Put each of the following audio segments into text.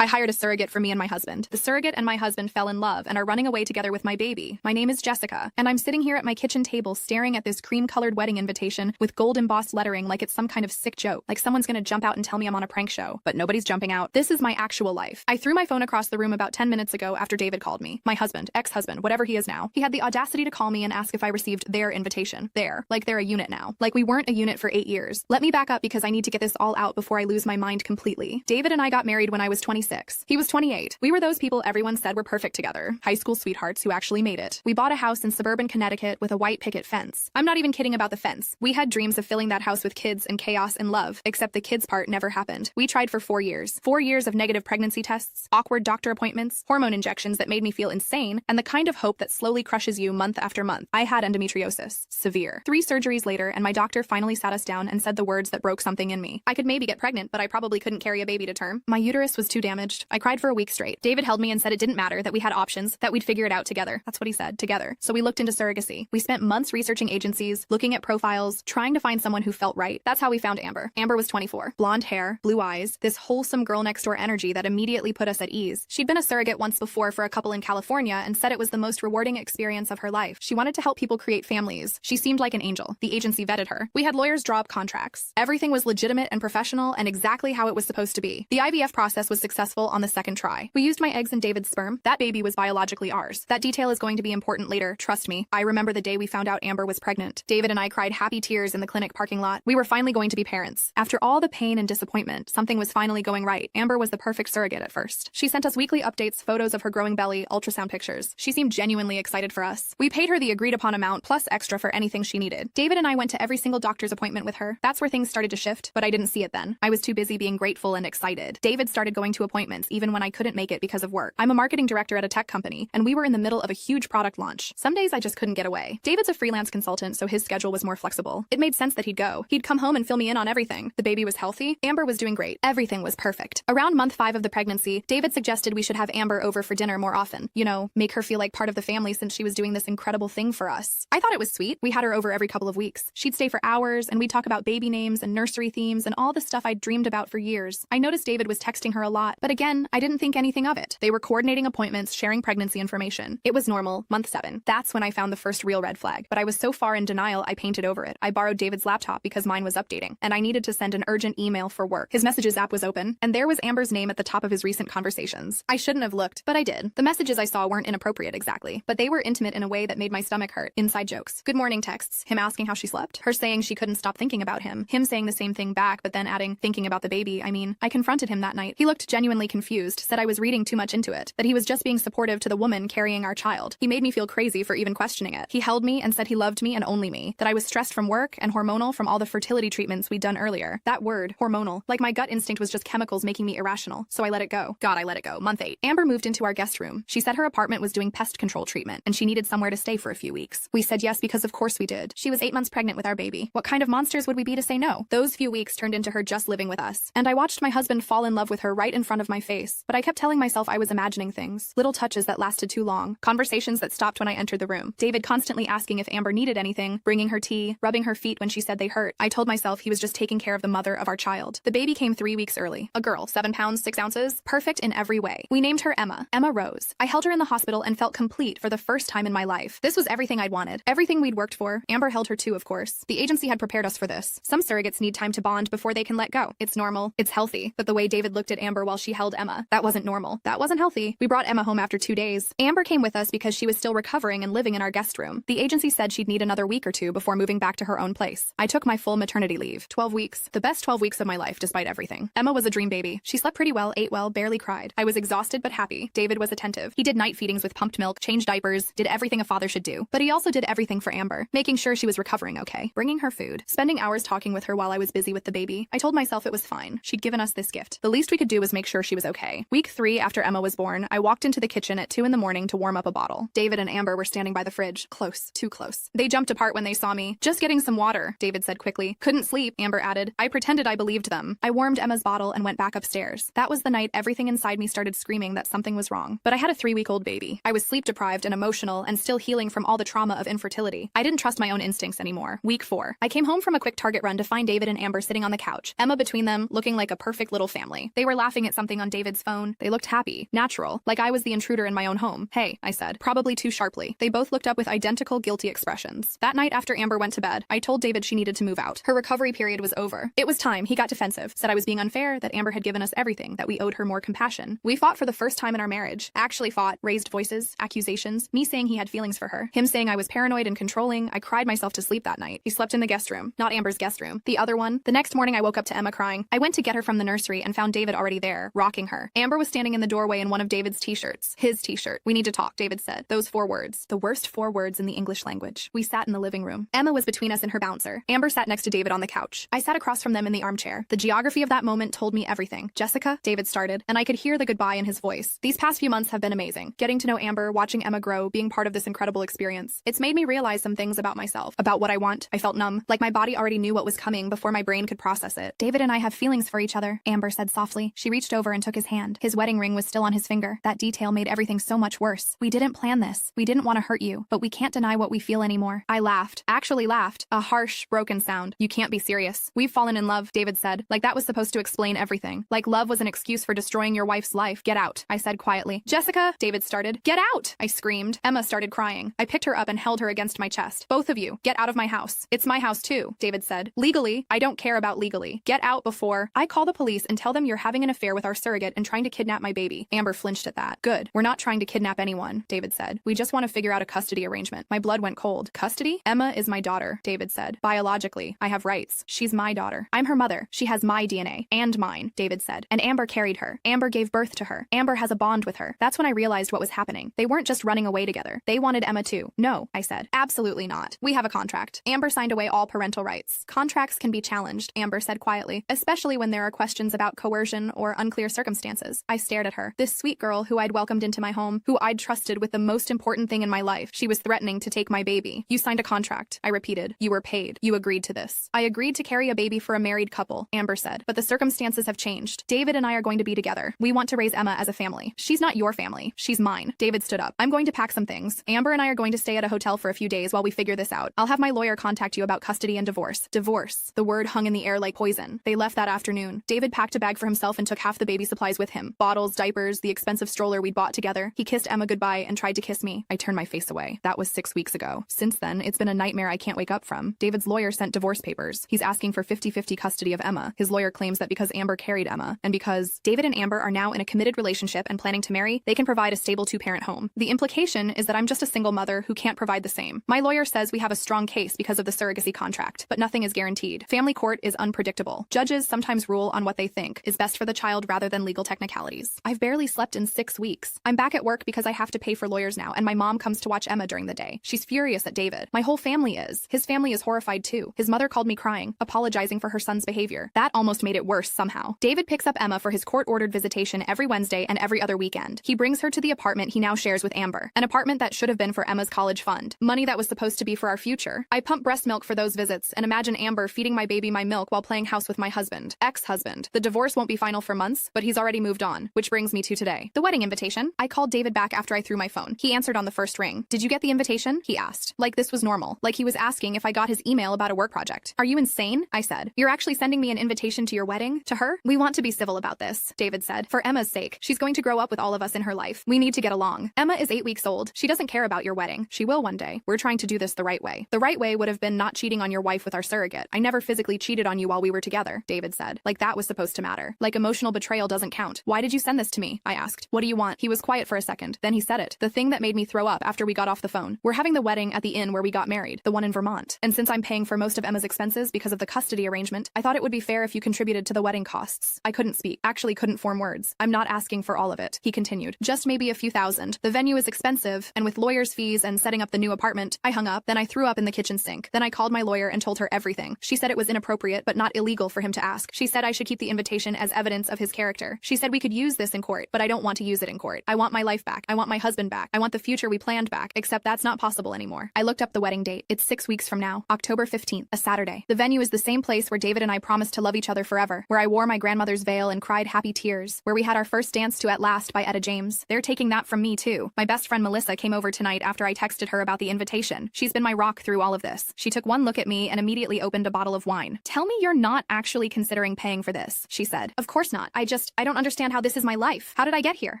I hired a surrogate for me and my husband. The surrogate and my husband fell in love and are running away together with my baby. My name is Jessica, and I'm sitting here at my kitchen table staring at this cream-colored wedding invitation with gold embossed lettering like it's some kind of sick joke, like someone's gonna jump out and tell me I'm on a prank show. But nobody's jumping out. This is my actual life. I threw my phone across the room about 10 minutes ago after David called me. My husband, ex-husband, whatever he is now. He had the audacity to call me and ask if I received their invitation. Like they're a unit now. Like we weren't a unit for 8 years. Let me back up because I need to get this all out before I lose my mind completely. David and I got married when I was 26. He was 28. We were those people everyone said were perfect together. High school sweethearts who actually made it. We bought a house in suburban Connecticut with a white picket fence. I'm not even kidding about the fence. We had dreams of filling that house with kids and chaos and love, except the kids part never happened. We tried for 4 years. 4 years of negative pregnancy tests, awkward doctor appointments, hormone injections that made me feel insane, and the kind of hope that slowly crushes you month after month. I had endometriosis. Severe. 3 surgeries later, and my doctor finally sat us down and said the words that broke something in me. I could maybe get pregnant, but I probably couldn't carry a baby to term. My uterus was too damaged. I cried for a week straight. David held me and said it didn't matter, that we had options, that we'd figure it out together. That's what he said, together. So we looked into surrogacy. We spent months researching agencies, looking at profiles, trying to find someone who felt right. That's how we found Amber. Amber was 24. Blonde hair, blue eyes, this wholesome girl next door energy that immediately put us at ease. She'd been a surrogate once before for a couple in California and said it was the most rewarding experience of her life. She wanted to help people create families. She seemed like an angel. The agency vetted her. We had lawyers draw up contracts. Everything was legitimate and professional and exactly how it was supposed to be. The IVF process was successful on the second try. We used my eggs and David's sperm. That baby was biologically ours. That detail is going to be important later, trust me. I remember the day we found out Amber was pregnant. David and I cried happy tears in the clinic parking lot. We were finally going to be parents. After all the pain and disappointment, something was finally going right. Amber was the perfect surrogate at first. She sent us weekly updates, photos of her growing belly, ultrasound pictures. She seemed genuinely excited for us. We paid her the agreed upon amount plus extra for anything she needed. David and I went to every single doctor's appointment with her. That's where things started to shift, but I didn't see it then. I was too busy being grateful and excited. David started going to appointments even when I couldn't make it because of work. I'm a marketing director at a tech company, and we were in the middle of a huge product launch. Some days I just couldn't get away. David's a freelance consultant, so his schedule was more flexible. It made sense that he'd go. He'd come home and fill me in on everything. The baby was healthy. Amber was doing great. Everything was perfect. Around month 5 of the pregnancy, David suggested we should have Amber over for dinner more often. You know, make her feel like part of the family since she was doing this incredible thing for us. I thought it was sweet. We had her over every couple of weeks. She'd stay for hours, and we'd talk about baby names and nursery themes and all the stuff I'd dreamed about for years. I noticed David was texting her a lot, but again, I didn't think anything of it. They were coordinating appointments, sharing pregnancy information. It was normal. Month 7. That's when I found the first real red flag, but I was so far in denial I painted over it. I borrowed David's laptop because mine was updating, and I needed to send an urgent email for work. His messages app was open, and there was Amber's name at the top of his recent conversations. I shouldn't have looked, but I did. The messages I saw weren't inappropriate exactly, but they were intimate in a way that made my stomach hurt. Inside jokes. Good morning texts. Him asking how she slept. Her saying she couldn't stop thinking about him. Him saying the same thing back, but then adding, thinking about the baby. I mean, I confronted him that night. He looked genuinely confused, said I was reading too much into it, that he was just being supportive to the woman carrying our child. He made me feel crazy for even questioning it. He held me and said he loved me and only me, that I was stressed from work and hormonal from all the fertility treatments we'd done earlier. That word, hormonal, like my gut instinct was just chemicals making me irrational, so I let it go. God, I let it go. Month 8. Amber moved into our guest room. She said her apartment was doing pest control treatment, and she needed somewhere to stay for a few weeks. We said yes because of course we did. She was 8 months pregnant with our baby. What kind of monsters would we be to say no? Those few weeks turned into her just living with us, and I watched my husband fall in love with her right in front of my face, but I kept telling myself I was imagining things. Little touches that lasted too long. Conversations that stopped when I entered the room. David constantly asking if Amber needed anything, bringing her tea, rubbing her feet when she said they hurt. I told myself he was just taking care of the mother of our child. The baby came 3 weeks early. A girl, 7 pounds, 6 ounces, perfect in every way. We named her Emma. Emma Rose. I held her in the hospital and felt complete for the first time in my life. This was everything I'd wanted. Everything we'd worked for. Amber held her too, of course. The agency had prepared us for this. Some surrogates need time to bond before they can let go. It's normal. It's healthy. But the way David looked at Amber while she held Emma, that wasn't normal. That wasn't healthy. We brought Emma home after 2 days. Amber came with us because she was still recovering and living in our guest room. The agency said she'd need another week or 2 before moving back to her own place. I took my full maternity leave. 12 weeks. The best 12 weeks of my life, despite everything. Emma was a dream baby. She slept pretty well, ate well, barely cried. I was exhausted but happy. David was attentive. He did night feedings with pumped milk, changed diapers, did everything a father should do. But he also did everything for Amber, making sure she was recovering okay, bringing her food, spending hours talking with her while I was busy with the baby. I told myself it was fine. She'd given us this gift. The least we could do was make sure she was okay. Week 3 after Emma was born, I walked into the kitchen at 2 in the morning to warm up a bottle. David and Amber were standing by the fridge. Close. Too close. They jumped apart when they saw me. Just getting some water, David said quickly. Couldn't sleep, Amber added. I pretended I believed them. I warmed Emma's bottle and went back upstairs. That was the night everything inside me started screaming that something was wrong. But I had a 3-week-old baby. I was sleep deprived and emotional and still healing from all the trauma of infertility. I didn't trust my own instincts anymore. Week 4. I came home from a quick Target run to find David and Amber sitting on the couch, Emma between them, looking like a perfect little family. They were laughing at something something on David's phone. They looked happy, natural, like I was the intruder in my own home. Hey, I said, probably too sharply. They both looked up with identical guilty expressions. That night after Amber went to bed, I told David she needed to move out. Her recovery period was over. It was time. He got defensive, said I was being unfair, that Amber had given us everything, that we owed her more compassion. We fought for the first time in our marriage. Actually fought, raised voices, accusations, me saying he had feelings for her, him saying I was paranoid and controlling. I cried myself to sleep that night. He slept in the guest room, not Amber's guest room, the other one. The next morning I woke up to Emma crying. I went to get her from the nursery and found David already there, rocking her. Amber was standing in the doorway in one of David's t-shirts. His t-shirt. We need to talk, David said. Those 4 words. The worst 4 words in the English language. We sat in the living room. Emma was between us and her bouncer. Amber sat next to David on the couch. I sat across from them in the armchair. The geography of that moment told me everything. Jessica, David started, and I could hear the goodbye in his voice. These past few months have been amazing. Getting to know Amber, watching Emma grow, being part of this incredible experience. It's made me realize some things about myself, about what I want. I felt numb, like my body already knew what was coming before my brain could process it. David and I have feelings for each other, Amber said softly. She reached over and took his hand. His wedding ring was still on his finger. That detail made everything so much worse. We didn't plan this. We didn't want to hurt you, but we can't deny what we feel anymore. I laughed. Actually laughed. A harsh, broken sound. You can't be serious. We've fallen in love, David said. Like that was supposed to explain everything. Like love was an excuse for destroying your wife's life. Get out, I said quietly. Jessica, David started. Get out, I screamed. Emma started crying. I picked her up and held her against my chest. Both of you, get out of my house. It's my house too, David said. Legally, I don't care about legally. Get out before I call the police and tell them you're having an affair with our surrogate and trying to kidnap my baby. Amber flinched at that. Good. We're not trying to kidnap anyone, David said. We just want to figure out a custody arrangement. My blood went cold. Custody? Emma is my daughter, David said. Biologically, I have rights. She's my daughter. I'm her mother. She has my DNA. And mine, David said. And Amber carried her. Amber gave birth to her. Amber has a bond with her. That's when I realized what was happening. They weren't just running away together. They wanted Emma too. No, I said. Absolutely not. We have a contract. Amber signed away all parental rights. Contracts can be challenged, Amber said quietly, especially when there are questions about coercion or unclear circumstances. I stared at her. This sweet girl who I'd welcomed into my home, who I'd trusted with the most important thing in my life. She was threatening to take my baby. You signed a contract, I repeated. You were paid. You agreed to this. I agreed to carry a baby for a married couple, Amber said. But the circumstances have changed. David and I are going to be together. We want to raise Emma as a family. She's not your family. She's mine. David stood up. I'm going to pack some things. Amber and I are going to stay at a hotel for a few days while we figure this out. I'll have my lawyer contact you about custody and divorce. Divorce. The word hung in the air like poison. They left that afternoon. David packed a bag for himself and took half the baby supplies with him. Bottles, diapers, the expensive stroller we'd bought together. He kissed Emma goodbye and tried to kiss me. I turned my face away. That was 6 weeks ago. Since then, it's been a nightmare I can't wake up from. David's lawyer sent divorce papers. He's asking for 50-50 custody of Emma. His lawyer claims that because Amber carried Emma, and because David and Amber are now in a committed relationship and planning to marry, they can provide a stable 2-parent home. The implication is that I'm just a single mother who can't provide the same. My lawyer says we have a strong case because of the surrogacy contract, but nothing is guaranteed. Family court is unpredictable. Judges sometimes rule on what they think is best for the child rather than legal technicalities. I've barely slept in 6 weeks. I'm back at work because I have to pay for lawyers now, and my mom comes to watch Emma during the day. She's furious at David. My whole family is. His family is horrified too. His mother called me crying, apologizing for her son's behavior. That almost made it worse somehow. David picks up Emma for his court-ordered visitation every Wednesday and every other weekend. He brings her to the apartment he now shares with Amber, an apartment that should have been for Emma's college fund, money that was supposed to be for our future. I pump breast milk for those visits and imagine Amber feeding my baby my milk while playing house with my husband, ex-husband. The divorce won't be final for months, but he's already moved on, which brings me to today. The wedding invitation. I called David back after I threw my phone. He answered on the first ring. Did you get the invitation? He asked. Like this was normal. Like he was asking if I got his email about a work project. Are you insane? I said. You're actually sending me an invitation to your wedding? To her? We want to be civil about this, David said. For Emma's sake. She's going to grow up with all of us in her life. We need to get along. Emma is 8 weeks old. She doesn't care about your wedding. She will one day. We're trying to do this the right way. The right way would have been not cheating on your wife with our surrogate. I never physically cheated on you while we were together, David said. Like that was supposed to matter. Like emotional betrayal doesn't count. Why did you send this to me? I asked. What do you want? He was quiet for a second. Then he said it. The thing that made me throw up after we got off the phone. We're having the wedding at the inn where we got married, the one in Vermont. And since I'm paying for most of Emma's expenses because of the custody arrangement, I thought it would be fair if you contributed to the wedding costs. I couldn't speak. Actually couldn't form words. I'm not asking for all of it, he continued. Just maybe a few thousand. The venue is expensive, and with lawyer's fees and setting up the new apartment, I hung up. Then I threw up in the kitchen sink. Then I called my lawyer and told her everything. She said it was inappropriate but not illegal for him to ask. She said I should keep the invitation as evidence of his character. She said we could use this in court, but I don't want to use it in court. I want my life back. I want my husband back. I want the future we planned back, except that's not possible anymore. I looked up the wedding date. It's 6 weeks from now, October 15th, a Saturday. The venue is the same place where David and I promised to love each other forever, where I wore my grandmother's veil and cried happy tears, where we had our first dance to At Last by Etta James. They're taking that from me too. My best friend Melissa came over tonight after I texted her about the invitation. She's been my rock through all of this. She took one look at me and immediately opened a bottle of wine. Tell me you're not actually considering paying for this, she said. Of course not. I just I don't understand how this is my life. How did I get here?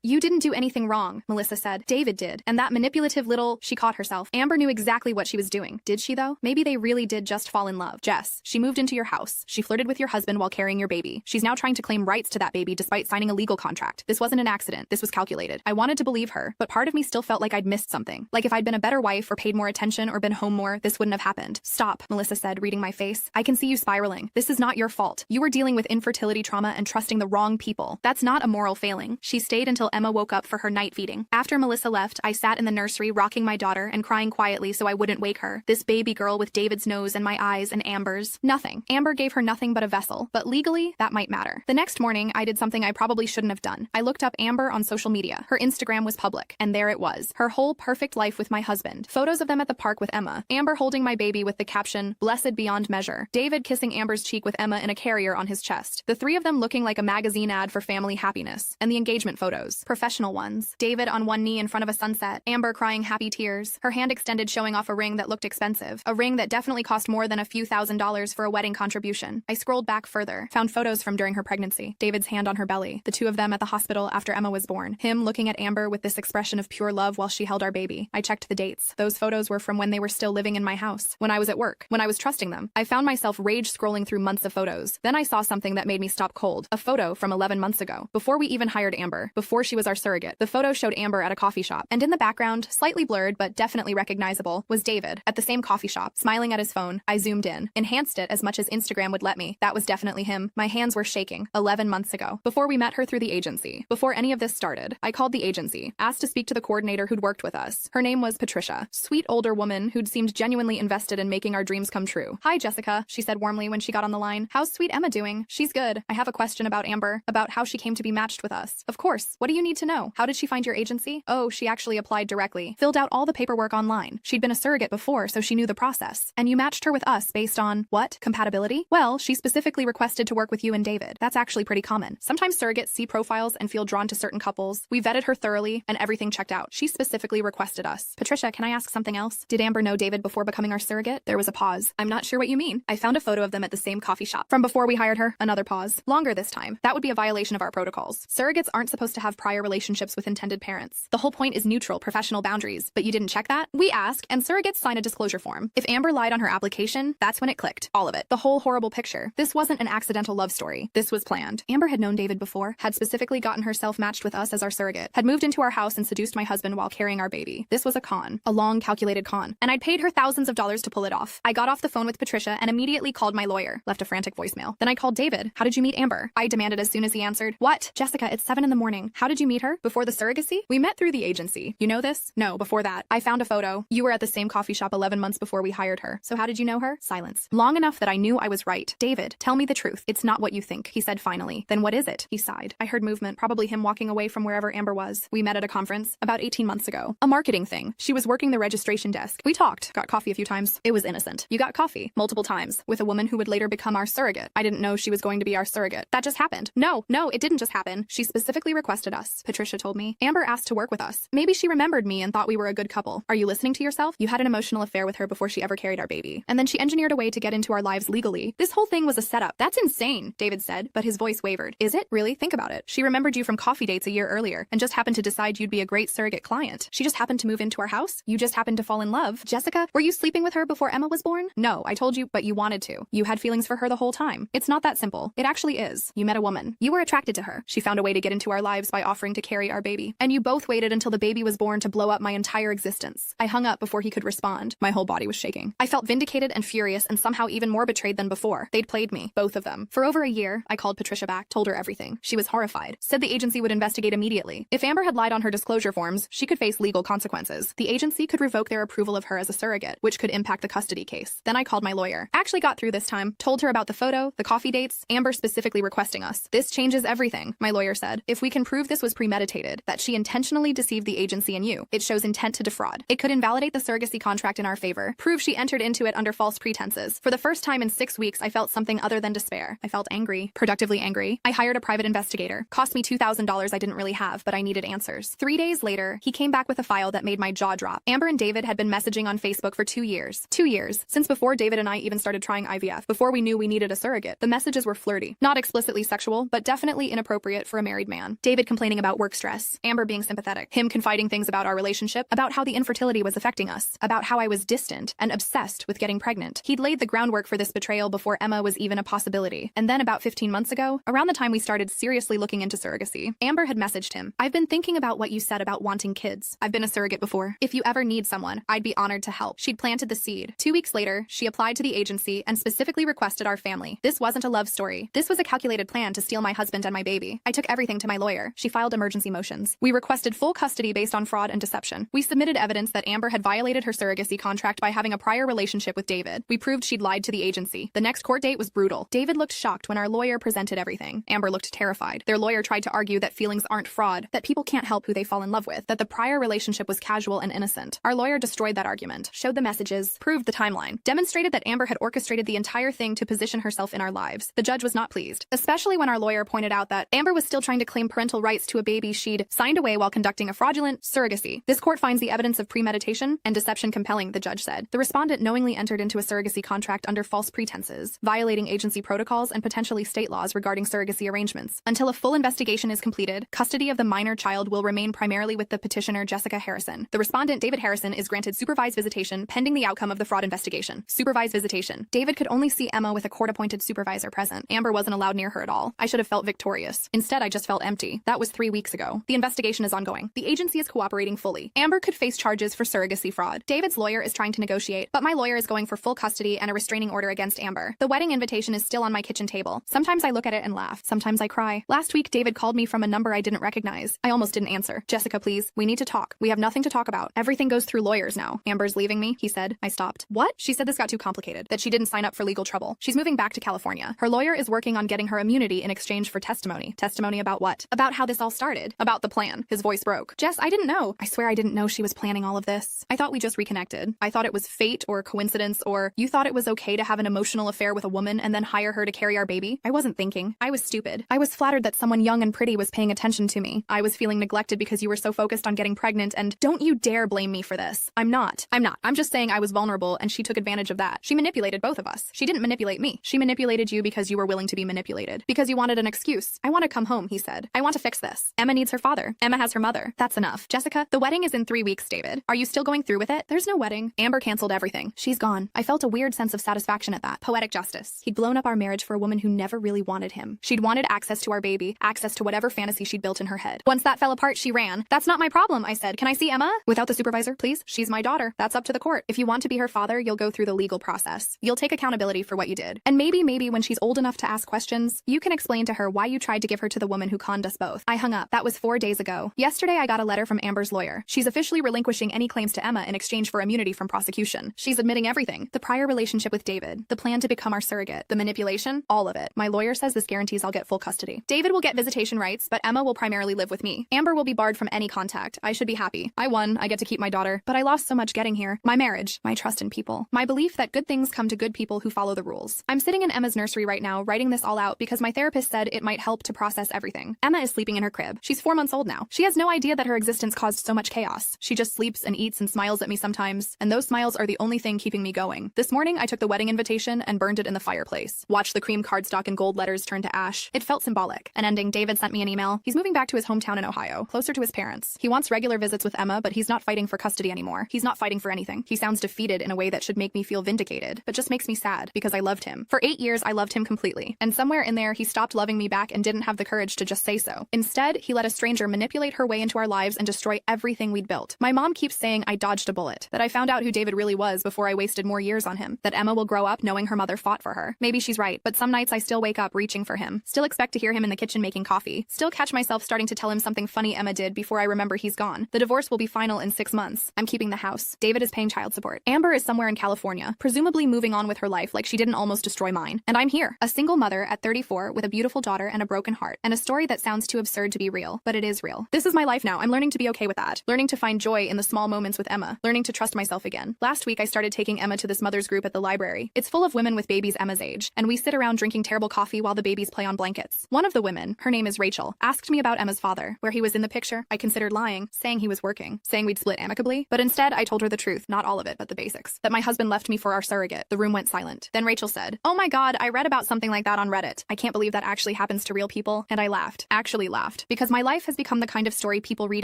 You didn't do anything wrong, Melissa said. David did. And that manipulative little, she caught herself. Amber knew exactly what she was doing. Did she though? Maybe they really did just fall in love. Jess, she moved into your house. She flirted with your husband while carrying your baby. She's now trying to claim rights to that baby despite signing a legal contract. This wasn't an accident. This was calculated. I wanted to believe her, but part of me still felt like I'd missed something. Like if I'd been a better wife or paid more attention or been home more, this wouldn't have happened. Stop, Melissa said, reading my face. I can see you spiraling. This is not your fault. You were dealing with infertility trauma and trusting the wrong people. That's not a moral failing. She stayed until Emma woke up for her night feeding. After Melissa left, I sat in the nursery rocking my daughter and crying quietly so I wouldn't wake her. This baby girl with David's nose and my eyes and Amber's. Nothing. Amber gave her nothing but a vessel, but legally, that might matter. The next morning, I did something I probably shouldn't have done. I looked up Amber on social media. Her Instagram was public, and there it was. Her whole perfect life with my husband. Photos of them at the park with Emma. Amber holding my baby with the caption, "Blessed beyond measure." David kissing Amber's cheek with Emma in a carrier on his chest. The three of them looking like a magazine ad for family happiness. And the engagement photos. Professional ones. David on one knee in front of a sunset. Amber crying happy tears. Her hand extended showing off a ring that looked expensive. A ring that definitely cost more than a few $1,000s for a wedding contribution. I scrolled back further. Found photos from during her pregnancy. David's hand on her belly. The two of them at the hospital after Emma was born. Him looking at Amber with this expression of pure love while she held our baby. I checked the dates. Those photos were from when they were still living in my house. When I was at work. When I was trusting them. I found myself rage scrolling through months of photos. Then I saw something that made me stop cold. A photo from 11 months ago. Before we even hired Amber. Before she was our surrogate. The photo showed Amber at a coffee shop. And in the background, slightly blurred but definitely recognizable, was David at the same coffee shop, smiling at his phone. I zoomed in. Enhanced it as much as Instagram would let me. That was definitely him. My hands were shaking. 11 months ago. Before we met her through the agency. Before any of this started. I called the agency. Asked to speak to the coordinator who'd worked with us. Her name was Patricia. Sweet older woman who'd seemed genuinely invested in making our dreams come true. "Hi, Jessica," she said warmly when she got on the line. "How's sweet Emma doing?" "She's good. I have a question about Amber. About how she came to be matched with us." "Of course. What do you need to know? How did she find your agency?" "Oh, she actually applied directly. Filled out all the paperwork online. She'd been a surrogate before, so she knew the process. And you matched her with us based on, what? Compatibility? Well, she specifically requested to work with you and David. That's actually pretty common. Sometimes surrogates see profiles and feel drawn to certain couples. We vetted her thoroughly, and everything checked out. She specifically requested us." "Patricia, can I ask something else? Did Amber know David before becoming our surrogate?" There was a pause. "I'm not sure what you mean." "I found a photo of them at the same coffee shop. From before we hired her." Another pause. "Longer this time. That would be a violation of our protocols. Surrogates aren't supposed to have prior relationships with intended parents. The whole point is neutral, professional boundaries. But you didn't check that?" "We ask, and surrogates sign a disclosure form. If Amber lied on her application, that's when it clicked. All of it. The whole horrible picture. This wasn't an accidental love story. This was planned." Amber had known David before, had specifically gotten herself matched with us as our surrogate, had moved into our house and seduced my husband while carrying our baby. This was a con. A long, calculated con. And I'd paid her thousands of dollars to pull it off. I got off the phone with Patricia and immediately called my lawyer. Left a frantic voicemail. Then I called David. "How did you meet Amber?" I demanded as soon as he answered. "What? Jessica, it's 7 in the morning. How did you meet her? Before the surrogacy?" "We met through the agency. You know this?" "No, before that. I found a photo. You were at the same coffee shop 11 months before we hired her. So how did you know her?" Silence. Long enough that I knew I was right. "David, tell me the truth. It's not what you think," he said finally. "Then what is it?" He sighed. I heard movement, probably him walking away from wherever Amber was. "We met at a conference about 18 months ago. A marketing thing. She was working the registration desk. We talked. Got coffee a few times. It was innocent." "You got coffee?" "Multiple times. With a woman who would later become our surrogate. I didn't know she was going to be our surrogate. That just happened." No, it didn't just happen. She specifically requested us," Patricia told me. "Amber asked to work with us. Maybe she remembered me and thought we were a good couple. Are you listening to yourself? You had an emotional affair with her before she ever carried our baby. And then she engineered a way to get into our lives legally. This whole thing was a setup." "That's insane," David said, but his voice wavered. "Is it? Really? Think about it. She remembered you from coffee dates a year earlier and just happened to decide you'd be a great surrogate client. She just happened to move into our house. You just happened to fall in love. Jessica, were you sleeping with her before Emma was born?" "No, I told you, but you wanted to. You had feelings for her the whole time. It's not that simple. It actually is. You met a woman. You were attracted to her. She found a way to get into our lives by offering to carry our baby. And you both waited until the baby was born to blow up my entire existence." I hung up before he could respond. My whole body was shaking. I felt vindicated and furious and somehow even more betrayed than before. They'd played me, both of them. For over a year, I called Patricia back, told her everything. She was horrified. Said the agency would investigate immediately. If Amber had lied on her disclosure forms, she could face legal consequences. The agency could revoke their approval of her as a surrogate, which could impact the custody case. Then I called my lawyer. Actually got through this time. Told her about the photo, the coffee dates, Amber specifically requesting us. "This changes everything," my lawyer said. "If we can prove this was premeditated, that she intentionally deceived the agency and you, it shows intent to defraud. It could invalidate the surrogacy contract in our favor, prove she entered into it under false pretenses." For the first time in 6 weeks, I felt something other than despair. I felt angry, productively angry. I hired a private investigator. Cost me $2,000 I didn't really have, but I needed answers. 3 days later, he came back with a file that made my jaw drop. Amber and David had been messaging on Facebook for 2 years. 2 years. Since before David and I even started trying IVF, before we knew we needed a surrogate. The messages were flirty. Not explicitly sexual, but Definitely inappropriate for a married man. David complaining about work stress. Amber being sympathetic. Him confiding things about our relationship, about how the infertility was affecting us, about how I was distant and obsessed with getting pregnant. He'd laid the groundwork for this betrayal before Emma was even a possibility. And then about 15 months ago, around the time we started seriously looking into surrogacy, Amber had messaged him. I've been thinking about what you said about wanting kids. I've been a surrogate before. If you ever need someone, I'd be honored to help. She'd planted the seed. 2 weeks later, she applied to the agency and specifically requested our family. This wasn't a love story. This was a calculated plan to steal my husband and my baby. I took everything to my lawyer. She filed emergency motions. We requested full custody based on fraud and deception. We submitted evidence that Amber had violated her surrogacy contract by having a prior relationship with David. We proved she'd lied to the agency. The next court date was brutal. David looked shocked when our lawyer presented everything. Amber looked terrified. Their lawyer tried to argue that feelings aren't fraud, that people can't help who they fall in love with, that the prior relationship was casual and innocent. Our lawyer destroyed that argument, showed the messages, proved the timeline, demonstrated that Amber had orchestrated the entire thing to position herself in our lives. The judge was not pleased, especially when our lawyer pointed out that Amber was still trying to claim parental rights to a baby she'd signed away while conducting a fraudulent surrogacy. This court finds the evidence of premeditation and deception compelling, the judge said. The respondent knowingly entered into a surrogacy contract under false pretenses, violating agency protocols and potentially state laws regarding surrogacy arrangements. Until a full investigation is completed, custody of the minor child will remain primarily with the petitioner Jessica Harrison. The respondent, David Harrison, is granted supervised visitation pending the outcome of the fraud investigation. Supervised visitation. David could only see Emma with a court-appointed supervisor present. Amber wasn't allowed near her at all. I should have felt victorious. Instead, I just felt empty. That was 3 weeks ago. The investigation is ongoing. The agency is cooperating fully. Amber could face charges for surrogacy fraud. David's lawyer is trying to negotiate, but my lawyer is going for full custody and a restraining order against Amber. The wedding invitation is still on my kitchen table. Sometimes I look at it and laugh. Sometimes I cry. Last week, David called me from a number I didn't recognize. I almost didn't answer. Jessica, please. We need to talk. We have nothing to talk about. Everything goes through lawyers now. Amber's leaving me, he said. I stopped. What? She said this got too complicated, that she didn't sign up for legal trouble. She's moving back to California. Her lawyer is working on getting her immunity in exchange for testimony. Testimony about what? About how this all started. About the plan. His voice broke. Jess, I didn't know. I swear I didn't know she was planning all of this. I thought we just reconnected. I thought it was fate or coincidence, or you thought it was okay to have an emotional affair with a woman and then hire her to carry our baby. I wasn't thinking. I was stupid. I was flattered that someone young and pretty was paying attention to me. I was feeling neglected because you were so focused on getting pregnant, and don't you dare blame me for this. I'm not. I'm just saying I was vulnerable and she took advantage of that. She manipulated both of us. She didn't manipulate me. She manipulated you because you were willing to be manipulated. Because you wanted an excuse. I want to come home, he said. I want to fix this. Emma needs her father. Emma has her mother. That's enough. Jessica, the wedding is in 3 weeks, David. Are you still going through with it? There's no wedding. Amber canceled everything. She's gone. I felt a weird sense of satisfaction at that. Poetic justice. He'd blown up our marriage for a woman who never really wanted him. She'd wanted access to our baby, access to whatever fantasy she'd built in her head. Once that fell apart, she ran. That's not my problem, I said. Can I see Emma? Without the supervisor, please? She's my daughter. That's up to the court. If you want to be her father, you'll go through the legal process. You'll take accountability for what you did. And maybe when she's old enough to ask questions, you can explain to her why you tried to give her to the woman who conned us both. I hung up. That was 4 days ago. Yesterday, I got a letter from Amber's lawyer. She's officially relinquishing any claims to Emma in exchange for immunity from prosecution. She's admitting everything. The prior relationship with David, the plan to become our surrogate, the manipulation, all of it. My lawyer says this guarantees I'll get full custody. David will get visitation rights, but Emma will primarily live with me. Amber will be barred from any contact. I should be happy. I won. I get to keep my daughter, but I lost so much getting here. My marriage, my trust in people, my belief that good things come to good people who follow the rules. I'm sitting in Emma's nursery right now, writing this all out because my therapist said it might help to process everything. Emma is sleeping in her crib. She's 4 months old now. She has no idea that her existence caused so much chaos. She just sleeps and eats and smiles at me sometimes, and those smiles are the only thing keeping me going. This morning, I took the wedding invitation and burned it in the fireplace. Watched the cream cardstock and gold letters turn to ash. It felt symbolic. An ending. David sent me an email. He's moving back to his hometown in Ohio, closer to his parents. He wants regular visits with Emma, but he's not fighting for custody anymore. He's not fighting for anything. He sounds defeated in a way that should make me feel vindicated, but just makes me sad because I loved him. For 8 years, I loved him completely. And somewhere in there, he stopped loving me back and didn't have the courage to just say so. Instead, he let a stranger manipulate her way into our lives and destroy everything we'd built. My mom keeps saying I dodged a bullet, that I found out who David really was before I wasted more years on him, that Emma will grow up knowing her mother fought for her. Maybe she's right, but some nights I still wake up reaching for him, still expect to hear him in the kitchen making coffee, still catch myself starting to tell him something funny Emma did before I remember he's gone. The divorce will be final in 6 months. I'm keeping the house. David is paying child support. Amber is somewhere in California, presumably moving on with her life like she didn't almost destroy mine. And I'm here, a single mother at 34 with a beautiful daughter and a broken heart, and a story that sounds too absurd to be real, but it is real. This is my life now. I'm learning to be okay with that. Learning to find joy in the small moments with Emma. Learning to trust myself again. Last week, I started taking Emma to this mother's group at the library. It's full of women with babies Emma's age, and we sit around drinking terrible coffee while the babies play on blankets. One of the women, her name is Rachel, asked me about Emma's father, where he was in the picture. I considered lying, saying he was working, saying we'd split amicably, but instead I told her the truth, not all of it, but the basics. That my husband left me for our surrogate. The room went silent. Then Rachel said, "Oh my God, I read about something like that on Reddit. I can't believe that actually actually happens to real people, and I laughed. Actually laughed. Because my life has become the kind of story people read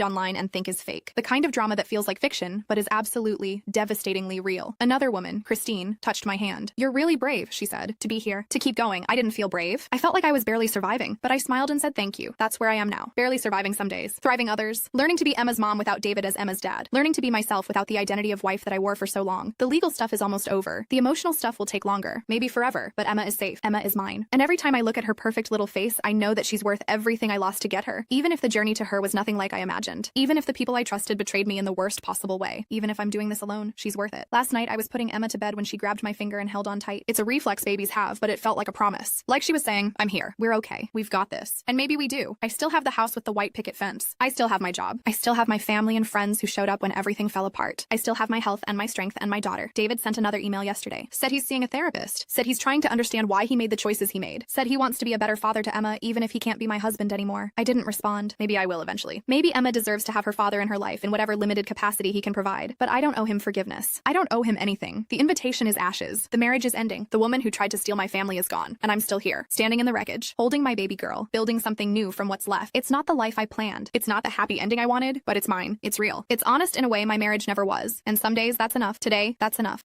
online and think is fake. The kind of drama that feels like fiction, but is absolutely, devastatingly real. Another woman, Christine, touched my hand. "You're really brave," she said, "to be here, to keep going." I didn't feel brave. I felt like I was barely surviving, but I smiled and said thank you. That's where I am now. Barely surviving some days, thriving others, learning to be Emma's mom without David as Emma's dad, learning to be myself without the identity of wife that I wore for so long. The legal stuff is almost over. The emotional stuff will take longer, maybe forever, but Emma is safe. Emma is mine. And every time I look at her perfect little face, I know that she's worth everything I lost to get her, even if the journey to her was nothing like I imagined, even if the people I trusted betrayed me in the worst possible way, even if I'm doing this alone, she's worth it. Last night, I was putting Emma to bed when she grabbed my finger and held on tight. It's a reflex babies have, but it felt like a promise. Like she was saying, "I'm here. We're okay. We've got this." And maybe we do. I still have the house with the white picket fence. I still have my job. I still have my family and friends who showed up when everything fell apart. I still have my health and my strength and my daughter. David sent another email yesterday. Said he's seeing a therapist. Said he's trying to understand why he made the choices he made. Said he wants to be a better father to Emma even if he can't be my husband anymore. I didn't respond. Maybe I will eventually. Maybe Emma deserves to have her father in her life in whatever limited capacity he can provide. But I don't owe him forgiveness. I don't owe him anything. The invitation is ashes. The marriage is ending. The woman who tried to steal my family is gone. And I'm still here, standing in the wreckage, holding my baby girl, building something new from what's left. It's not the life I planned. It's not the happy ending I wanted, but it's mine. It's real. It's honest in a way my marriage never was. And some days that's enough. Today, that's enough.